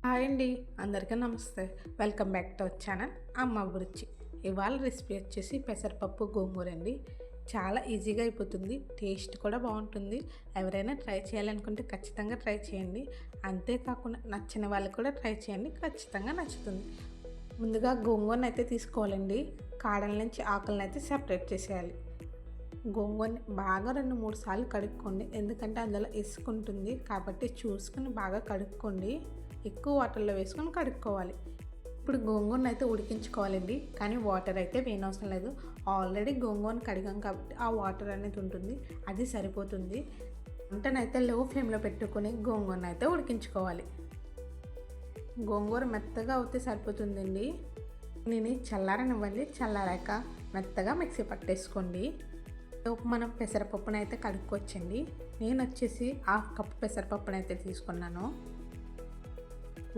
Hi అండి, అందరికీ నమస్తే. Welcome back to our channel అమ్మ అభిరుచి. ఇవాళ రెసిపీ వచ్చేసి పెసరపప్పు గోంగూర అండి. చాలా ఈజీగా అయిపోతుంది, టేస్ట్ కూడా బాగుంటుంది. ఎవరైనా ట్రై చేయాలనుకుంటే ఖచ్చితంగా ట్రై చేయండి. అంతేకాకుండా నచ్చిన వాళ్ళకి కూడా ట్రై చేయండి, ఖచ్చితంగా నచ్చుతుంది. ముందుగా గోంగూరను అయితే తీసుకోవాలండి. కాడల నుంచి ఆకులను అయితే సెపరేట్ చేసేయాలి. గోంగూరని బాగా 2-3 సార్లు కడుక్కోండి, ఎందుకంటే అందులో ఇసుకుంటుంది కాబట్టి చూసుకుని బాగా కడుక్కోండి. ఎక్కువ వాటర్లో వేసుకొని కడుక్కోవాలి. ఇప్పుడు గోంగూరను అయితే ఉడికించుకోవాలండి, కానీ వాటర్ అయితే వేయనవసరం లేదు. ఆల్రెడీ గోంగూరను కడిగాం కాబట్టి ఆ వాటర్ అనేది ఉంటుంది, అది సరిపోతుంది. వంటనైతే లో ఫ్లేమ్లో పెట్టుకొని గోంగూరను అయితే ఉడికించుకోవాలి. గోంగూర మెత్తగా అవుతే సరిపోతుందండి. నేను చల్లారనివ్వండి, చల్లారాక మెత్తగా మిక్సీ పట్టేసుకోండి. మనం పెసరపప్పును అయితే కడుక్కోవచ్చండి. నేను వచ్చేసి 1/2 కప్పు పెసరపప్పును అయితే తీసుకున్నాను.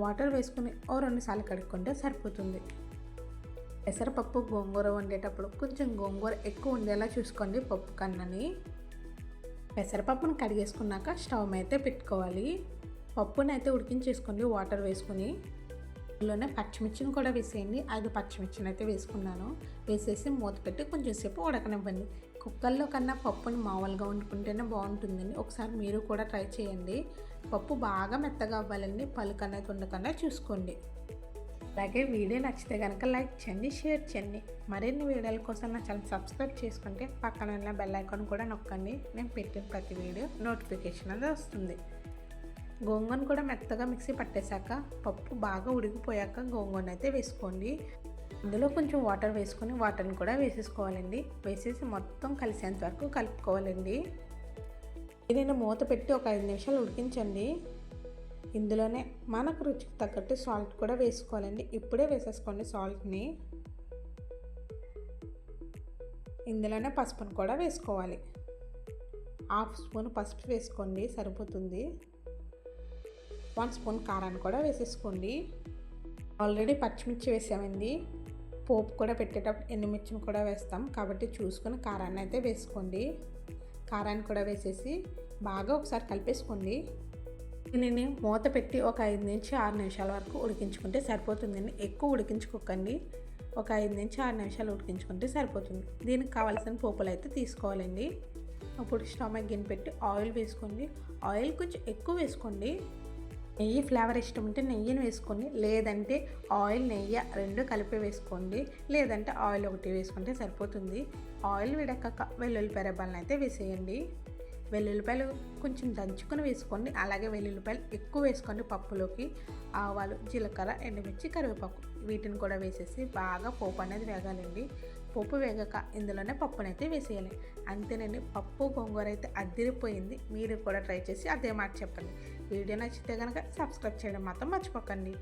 వాటర్ వేసుకుని 2 సార్లు కడుక్కుంటే సరిపోతుంది. పెసరపప్పు గోంగూర వండేటప్పుడు కొంచెం గోంగూర ఎక్కువ ఉండేలా చూసుకోండి పప్పు కన్నని. పెసరపప్పును కడిగేసుకున్నాక స్టవ్ అయితే పెట్టుకోవాలి. పప్పుని అయితే ఉడికించేసుకోండి వాటర్ వేసుకుని. అందులోనే పచ్చిమిర్చిని కూడా వేసేయండి. 5 పచ్చిమిర్చిని అయితే వేసుకున్నాను. వేసేసి మూత పెట్టి కొంచెం సేపు ఉడకనివ్వండి. కుక్కర్లో కన్నా పప్పుని మామూలుగా వండుకుంటేనే బాగుంటుందండి. ఒకసారి మీరు కూడా ట్రై చేయండి. పప్పు బాగా మెత్తగా అవ్వాలండి, పలుకు అనేది ఉండకుండా చూసుకోండి. అలాగే వీడియో నచ్చితే కనుక లైక్ చేయండి, షేర్ చేయండి. మరిన్ని వీడియోల కోసం నా ఛానల్ సబ్స్క్రైబ్ చేసుకుంటే పక్కన ఉన్న బెల్ ఐకాన్ కూడా నొక్కండి. నేను పెట్టిన ప్రతి వీడియో నోటిఫికేషన్ అనేది వస్తుంది. గోంగూరను కూడా మెత్తగా మిక్సీ పట్టేశాక పప్పు బాగా ఉడికిపోయాక గోంగూరను అయితే వేసుకోండి. అందులో కొంచెం వాటర్ వేసుకొని వాటర్ని కూడా వేసేసుకోవాలండి. వేసేసి మొత్తం కలిసేంత వరకు కలుపుకోవాలండి. నేను మూత పెట్టి ఒక 5 నిమిషాలు ఉడికించండి. ఇందులోనే మనకు రుచికి తగ్గట్టు సాల్ట్ కూడా వేసుకోవాలండి. ఇప్పుడే వేసేసుకోండి సాల్ట్ని. ఇందులోనే పసుపును కూడా వేసుకోవాలి. 1/2 స్పూన్ పసుపు వేసుకోండి, సరిపోతుంది. 1 స్పూన్ కారాన్ని కూడా వేసేసుకోండి. ఆల్రెడీ పచ్చిమిర్చి వేసామండి. పోపు కూడా పెట్టేటప్పుడు ఎండుమిర్చిని కూడా వేస్తాం కాబట్టి చూసుకొని కారాన్ని అయితే వేసుకోండి. కారాన్ని కూడా వేసేసి బాగా ఒకసారి కలిపేసుకోండి. దీనిని మూత పెట్టి ఒక 5-6 నిమిషాల వరకు ఉడికించుకుంటే సరిపోతుందండి. ఎక్కువ ఉడికించుకోకండి, ఒక 5-6 నిమిషాలు ఉడికించుకుంటే సరిపోతుంది. దీనికి కావాల్సిన పోపులు అయితే తీసుకోవాలండి. అప్పుడు స్టవ్ మీద గిన్నె పెట్టి ఆయిల్ వేసుకోండి. ఆయిల్ కొంచెం ఎక్కువ వేసుకోండి. నెయ్యి ఫ్లేవర్ ఇష్టం ఉంటే నెయ్యిని వేసుకోండి, లేదంటే ఆయిల్ నెయ్యి 2 కలిపి వేసుకోండి, లేదంటే ఆయిల్ 1 వేసుకుంటే సరిపోతుంది. ఆయిల్ వేడెక్కాక వెల్లుల్లిపాయ రెబ్బలను అయితే వేసేయండి. వెల్లుల్లిపాయలు కొంచెం దంచుకొని వేసుకోండి. అలాగే వెల్లుల్లిపాయలు ఎక్కువ వేసుకోండి పప్పులోకి. ఆవాలు, జీలకర్ర, ఎండుమిర్చి, కరివేపాకు వీటిని కూడా వేసేసి బాగా పోపు అనేది వేగాలండి. పోపు వేగాక ఇందులోనే పప్పునైతే వేసేయాలి. అంతేనండి, పప్పు గోంగూర అయితే అదిరిపోయింది. మీరు కూడా ట్రై చేసి అదే మాట చెప్పండి. వీడియో నచ్చితే కనుక సబ్స్క్రైబ్ చేయడం మాత్రం మర్చిపోకండి.